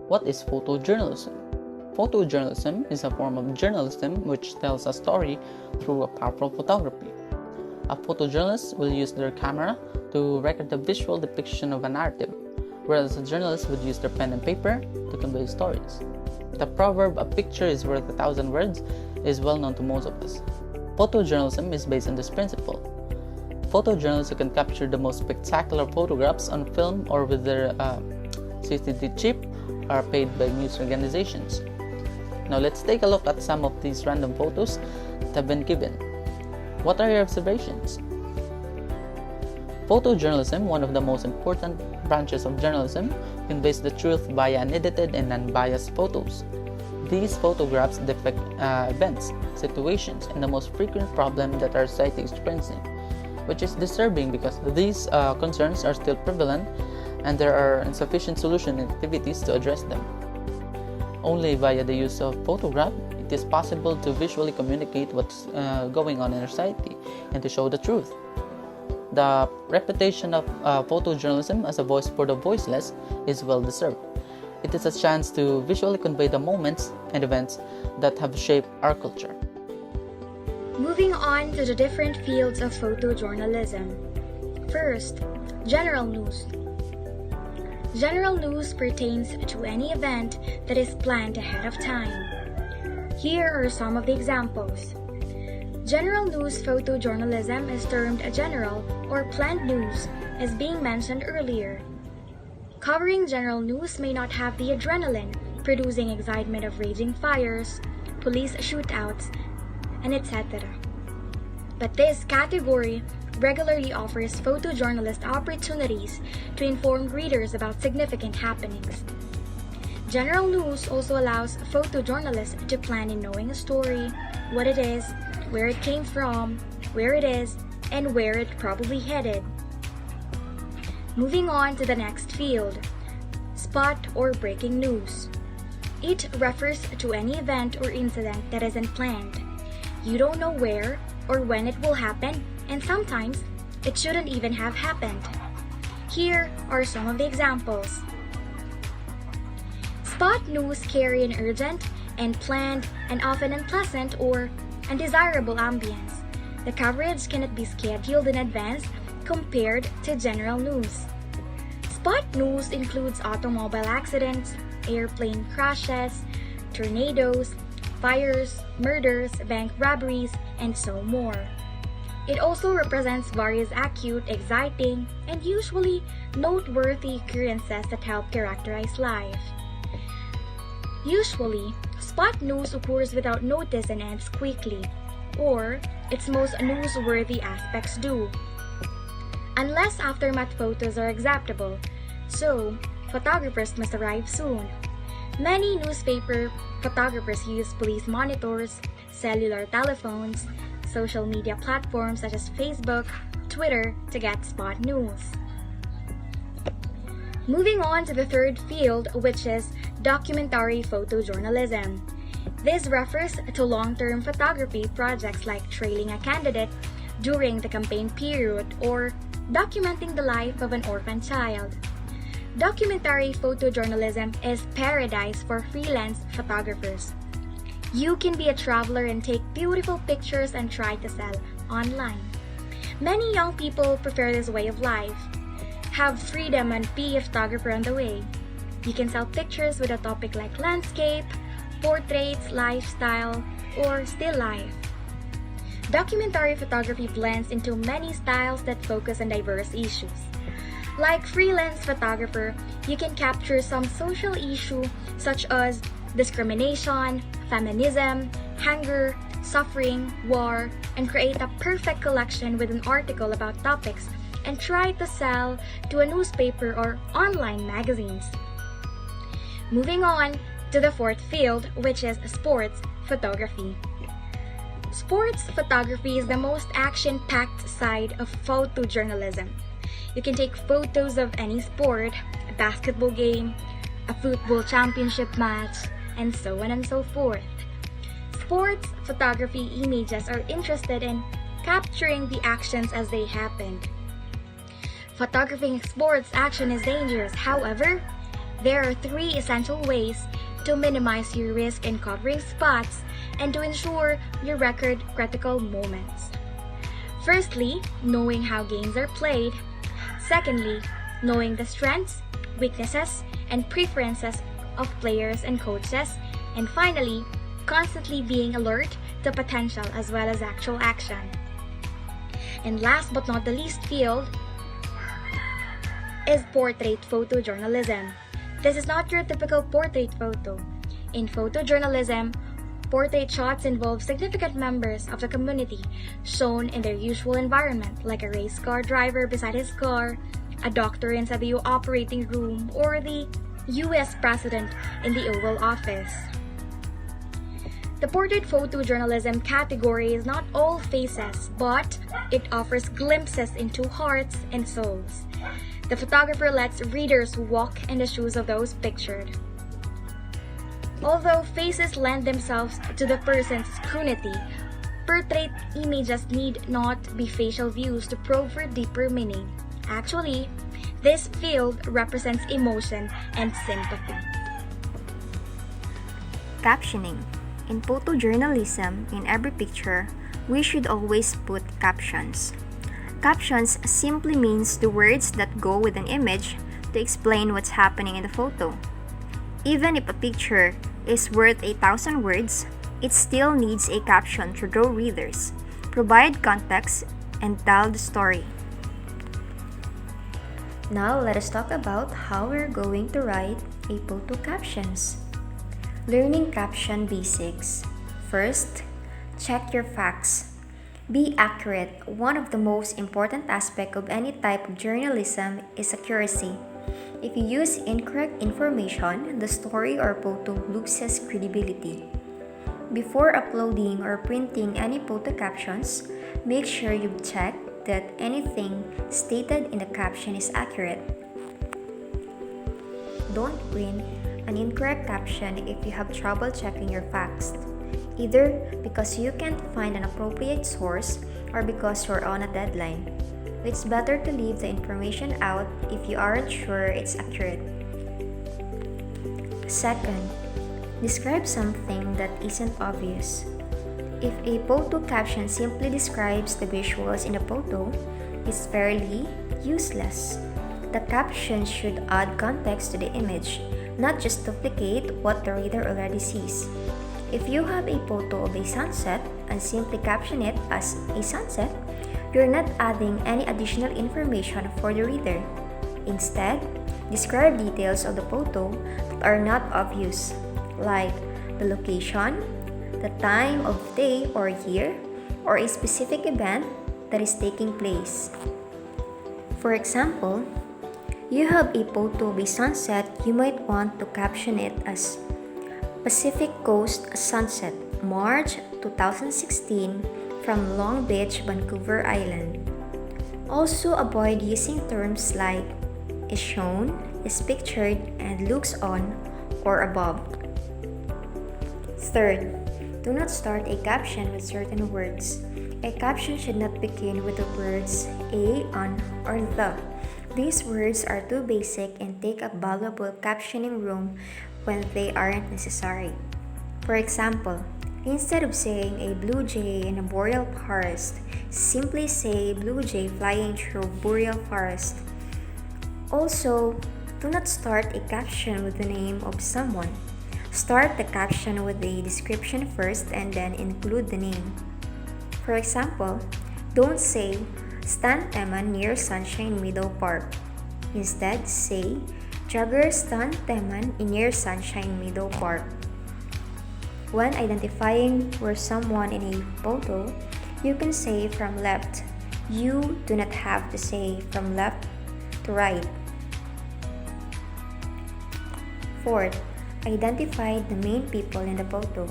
What is photojournalism? Photojournalism is a form of journalism which tells a story through a powerful photography. A photojournalist will use their camera to record the visual depiction of a narrative, whereas a journalist would use their pen and paper to convey stories. The proverb, "a picture is worth 1,000 words," is well known to most of us. Photojournalism is based on this principle. Photojournalists who can capture the most spectacular photographs on film or with their CCD chip are paid by news organizations. Now let's take a look at some of these random photos that have been given. What are your observations? Photojournalism, one of the most important branches of journalism, conveys the truth via unedited and unbiased photos. These photographs depict events, situations, and the most frequent problems that our society is experiencing, which is disturbing because these concerns are still prevalent and there are insufficient solution and activities to address them. Only via the use of photograph, it is possible to visually communicate what's going on in our society and to show the truth. The reputation of photojournalism as a voice for the voiceless is well deserved. It is a chance to visually convey the moments and events that have shaped our culture. Moving on to the different fields of photojournalism. First, general news. General news pertains to any event that is planned ahead of time. Here are some of the examples. General news photojournalism is termed a general or planned news, as being mentioned earlier. Covering general news may not have the adrenaline, producing excitement of raging fires, police shootouts, and etc. But this category regularly offers photojournalist opportunities to inform readers about significant happenings. General news also allows photojournalists to plan in knowing a story, what it is, where it came from, where it is, and where it probably headed. Moving on to the next field, spot or breaking news. It refers to any event or incident that isn't planned. You don't know where or when it will happen, and sometimes it shouldn't even have happened. Here are some of the examples. Spot news carry an urgent and planned and often unpleasant or undesirable ambience. The coverage cannot be scheduled in advance compared to general news. Spot news includes automobile accidents, airplane crashes, tornadoes, fires, murders, bank robberies, and so more. It also represents various acute, exciting, and usually noteworthy occurrences that help characterize life. Usually, spot news occurs without notice and ends quickly, or its most newsworthy aspects do. Unless aftermath photos are acceptable, so photographers must arrive soon. Many newspaper photographers use police monitors, cellular telephones, social media platforms such as Facebook, Twitter to get spot news. Moving on to the third field, which is documentary photojournalism. This refers to long-term photography projects like trailing a candidate during the campaign period or documenting the life of an orphan child. Documentary photojournalism is paradise for freelance photographers. You can be a traveler and take beautiful pictures and try to sell online. Many young people prefer this way of life. Have freedom and be a photographer on the way. You can sell pictures with a topic like landscape, portraits, lifestyle, or still life. Documentary photography blends into many styles that focus on diverse issues. Like freelance photographer, you can capture some social issue such as discrimination, feminism, hunger, suffering, war, and create a perfect collection with an article about topics and try to sell to a newspaper or online magazines. Moving on to the fourth field, which is sports photography. Sports photography is the most action-packed side of photojournalism. You can take photos of any sport, a basketball game, a football championship match, and so on and so forth. Sports photography images are interested in capturing the actions as they happened. Photographing sports action is dangerous. However, There are three essential ways to minimize your risk in covering spots and to ensure you record critical moments. Firstly, knowing how games are played. Secondly, knowing the strengths, weaknesses, and preferences of players and coaches. And finally, constantly being alert to potential as well as actual action. And last but not the least field is portrait photojournalism. This is not your typical portrait photo. In photojournalism, portrait shots involve significant members of the community shown in their usual environment, like a race car driver beside his car, a doctor inside the operating room, or the US President in the Oval Office. The portrait photojournalism category is not all faces, but it offers glimpses into hearts and souls. The photographer lets readers walk in the shoes of those pictured. Although faces lend themselves to the person's scrutiny, portrait images need not be facial views to probe for deeper meaning. Actually, this field represents emotion and sympathy. Captioning. In photojournalism, in every picture, we should always put captions. Captions simply means the words that go with an image to explain what's happening in the photo. Even if a picture is worth 1,000 words, it still needs a caption to draw readers, provide context, and tell the story. Now let us talk about how we're going to write a photo captions. Learning caption basics. First, check your facts. Be accurate. One of the most important aspects of any type of journalism is accuracy. If you use incorrect information, the story or photo loses credibility. Before uploading or printing any photo captions, make sure you've checked that anything stated in the caption is accurate. Don't print an incorrect caption if you have trouble checking your facts, either because you can't find an appropriate source or because you're on a deadline. It's better to leave the information out if you aren't sure it's accurate. Second, describe something that isn't obvious. If a photo caption simply describes the visuals in the photo, it's fairly useless. The caption should add context to the image, not just duplicate what the reader already sees. If you have a photo of a sunset and simply caption it as a sunset, you're not adding any additional information for the reader. Instead, describe details of the photo that are not obvious, like the location, the time of day or year, or a specific event that is taking place. For example, you have a photo of a sunset, you might want to caption it as Pacific Coast Sunset, March 2016 from Long Beach, Vancouver Island. Also avoid using terms like is shown, is pictured, and looks on or above. Third, do not start a caption with certain words. A caption should not begin with the words a, on, or the. These words are too basic and take up valuable captioning room when they aren't necessary. For example, instead of saying a blue jay in a boreal forest, simply say blue jay flying through boreal forest. Also, do not start a caption with the name of someone. Start the caption with the description first and then include the name. For example, don't say Stan Teman near Sunshine Meadow Park. Instead, say Jogger Stan Teman near Sunshine Meadow Park. When identifying where someone in a photo, you can say from left. You do not have to say from left to right. Fourth, identify the main people in the photo.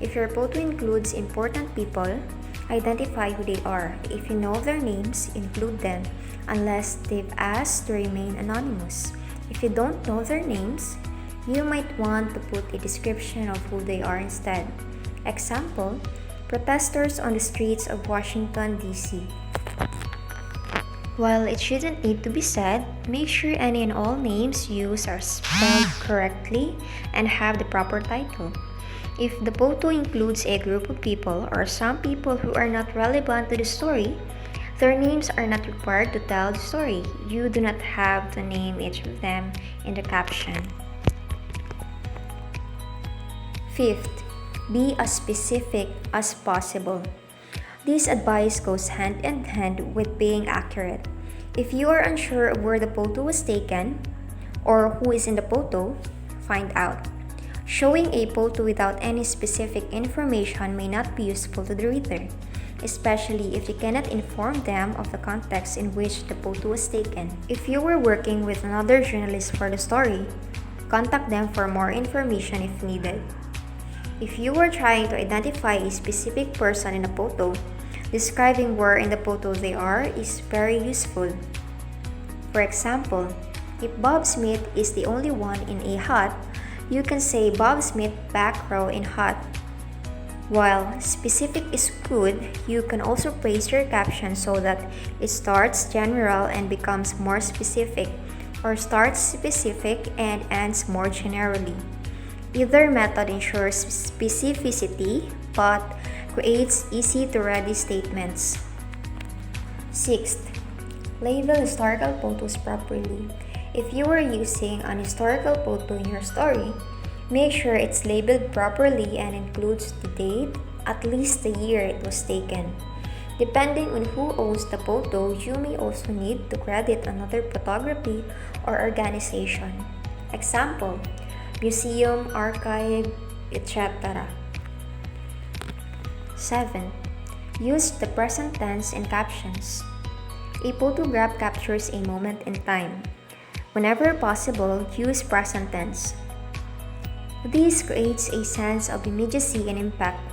If your photo includes important people, identify who they are. If you know their names, include them, unless they've asked to remain anonymous. If you don't know their names, you might want to put a description of who they are instead. Example, protesters on the streets of Washington, D.C. While it shouldn't need to be said, make sure any and all names used are spelled correctly and have the proper title. If the photo includes a group of people or some people who are not relevant to the story, their names are not required to tell the story. You do not have to name each of them in the caption. Fifth, be as specific as possible. This advice goes hand in hand with being accurate. If you are unsure of where the photo was taken or who is in the photo, find out. Showing a photo without any specific information may not be useful to the reader, especially if you cannot inform them of the context in which the photo was taken. If you were working with another journalist for the story, contact them for more information if needed. If you were trying to identify a specific person in a photo, describing where in the photo they are is very useful. For example, if Bob Smith is the only one in a hut, you can say Bob Smith back row in hut. While specific is good, you can also phrase your caption so that it starts general and becomes more specific, or starts specific and ends more generally. Either method ensures specificity but creates easy-to-read statements. Sixth, label historical photos properly. If you are using an historical photo in your story, make sure it's labeled properly and includes the date, at least the year it was taken. Depending on who owns the photo, you may also need to credit another photography or organization. Example, museum, archive, etc. 7. Use the present tense in captions. A photograph captures a moment in time. Whenever possible, use present tense. This creates a sense of immediacy and impact.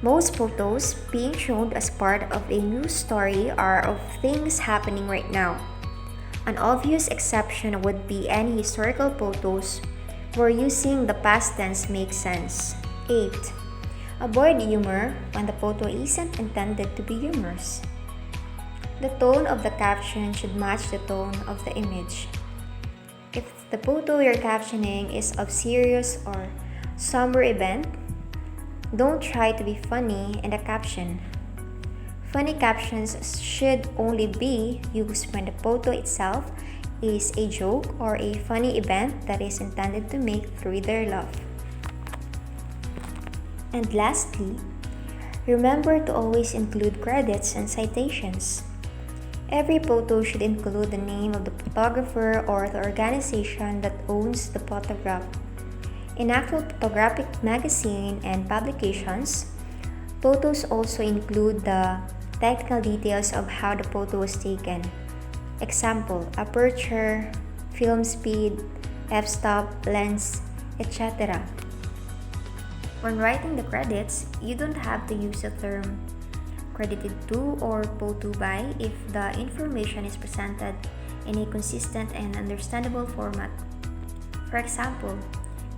Most photos being shown as part of a news story are of things happening right now. An obvious exception would be any historical photos where using the past tense makes sense. 8. Avoid humor when the photo isn't intended to be humorous. The tone of the caption should match the tone of the image. If the photo you're captioning is of serious or somber event, don't try to be funny in the caption. Funny captions should only be used when the photo itself is a joke or a funny event that is intended to make the reader laugh. And lastly, remember to always include credits and citations. Every photo should include the name of the photographer or the organization that owns the photograph. In actual photographic magazine and publications, photos also include the technical details of how the photo was taken. Example, aperture, film speed, f-stop, lens, etc. When writing the credits, you don't have to use the term credited to or photo by if the information is presented in a consistent and understandable format. For example,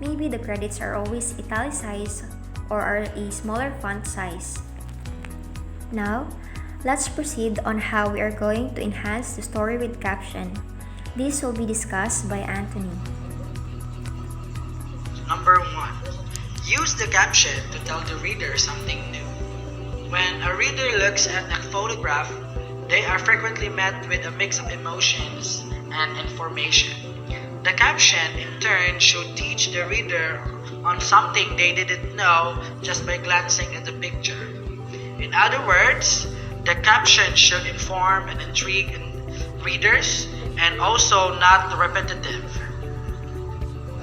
maybe the credits are always italicized or are a smaller font size. Now, let's proceed on how we are going to enhance the story with caption. This will be discussed by Anthony. Number 1. Use the caption to tell the reader something new. When a reader looks at a photograph, they are frequently met with a mix of emotions and information. The caption, in turn, should teach the reader on something they didn't know just by glancing at the picture. In other words, the caption should inform and intrigue readers and also not repetitive.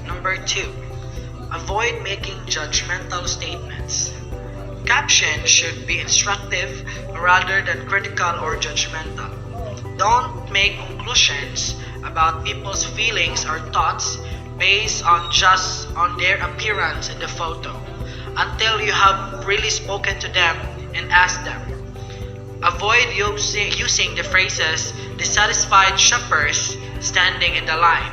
Number 2. Avoid making judgmental statements. Captions should be instructive rather than critical or judgmental. Don't make conclusions about people's feelings or thoughts based on just on their appearance in the photo until you have really spoken to them and asked them. Avoid using the phrases dissatisfied shoppers standing in the line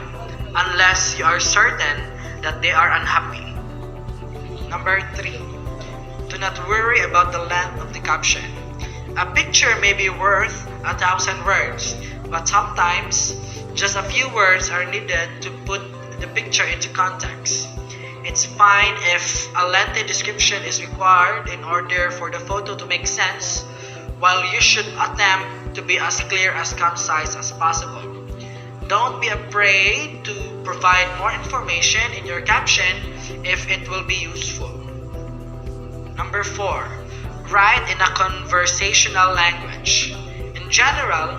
unless you are certain that they are unhappy. Number 3. Do not worry about the length of the caption. A picture may be worth 1,000 words, but sometimes just a few words are needed to put the picture into context. It's fine if a lengthy description is required in order for the photo to make sense, while you should attempt to be as clear as concise as possible. Don't be afraid to provide more information in your caption if it will be useful. Number 4. Write in a conversational language. In general,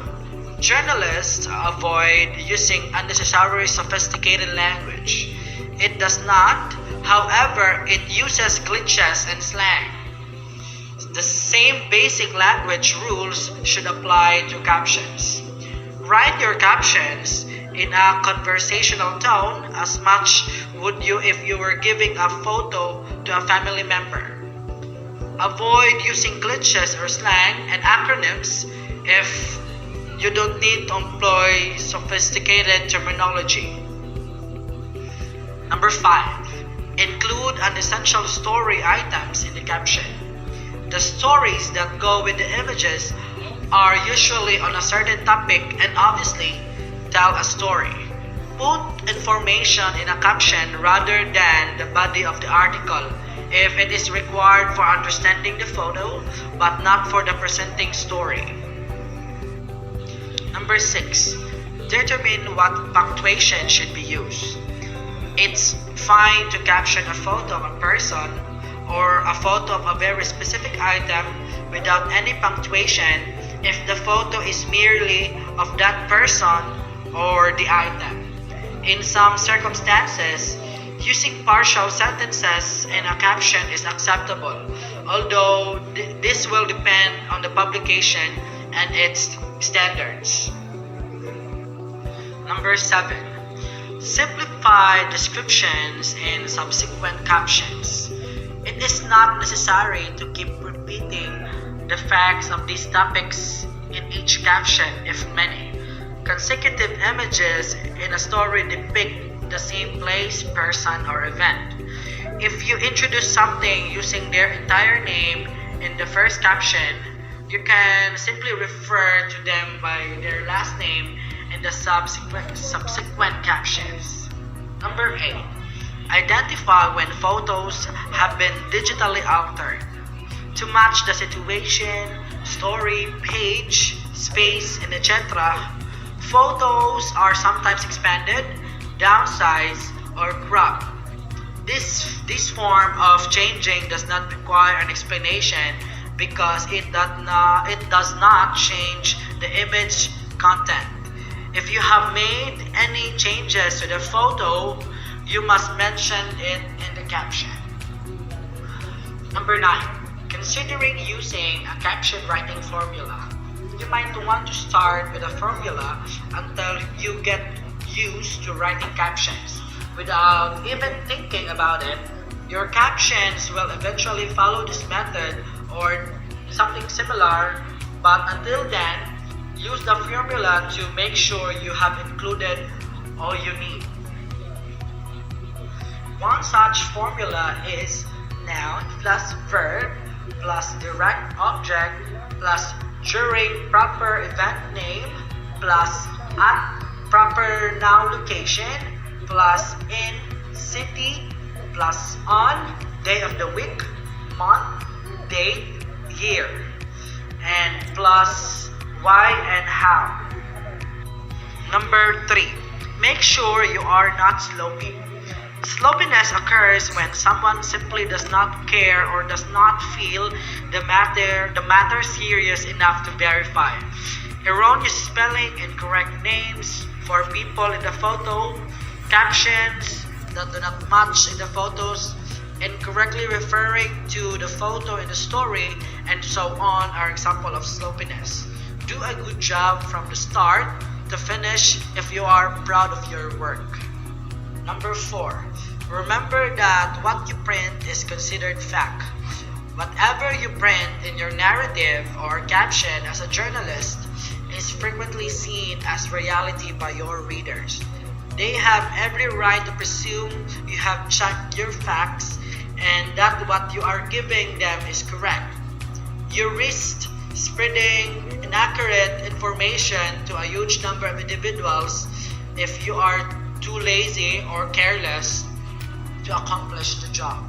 journalists avoid using unnecessarily sophisticated language. It does not, however, it uses cliches and slang. The same basic language rules should apply to captions. Write your captions in a conversational tone as much would you if you were giving a photo to a family member. Avoid using cliches or slang and acronyms if you don't need to employ sophisticated terminology. Number 5. Include unessential story items in the caption. The stories that go with the images are usually on a certain topic and obviously tell a story. Put information in a caption rather than the body of the article if it is required for understanding the photo but not for the presenting story. Number 6. Determine what punctuation should be used. It's fine to caption a photo of a person or a photo of a very specific item without any punctuation if the photo is merely of that person or the item. In some circumstances, using partial sentences in a caption is acceptable, although this will depend on the publication and its standards. Number 7. Simplify descriptions in subsequent captions. It is not necessary to keep repeating the facts of these topics in each caption if many consecutive images in a story depict the same place, person, or event. If you introduce something using their entire name in the first caption, you can simply refer to them by their last name in the subsequent captions. Number 8. Identify when photos have been digitally altered to match the situation, story, page, space, and etc. Photos are sometimes expanded, downsized, or cropped. This form of changing does not require an explanation because it does not change the image content. If you have made any changes to the photo, you must mention it in the caption. Number 9. Considering using a caption writing formula. You might want to start with a formula until you get used to writing captions. Without even thinking about it, your captions will eventually follow this method or something similar, but until then, use the formula to make sure you have included all you need. One such formula is noun plus verb plus direct object plus during proper event name plus at proper noun location plus in city plus on day of the week, month, date, year, and plus why and how. Number 3. Make sure you are not sloppy. Sloppiness occurs when someone simply does not care or does not feel the matter serious enough to verify. Erroneous spelling, incorrect names for people in the photo, captions that do not match in the photos, incorrectly referring to the photo in the story, and so on are examples of sloppiness. Do a good job from the start to finish if you are proud of your work. Number 4. Remember that what you print is considered fact. Whatever you print in your narrative or caption as a journalist is frequently seen as reality by your readers. They have every right to presume you have checked your facts and that what you are giving them is correct. You risk spreading inaccurate information to a huge number of individuals if you are too lazy or careless to accomplish the job.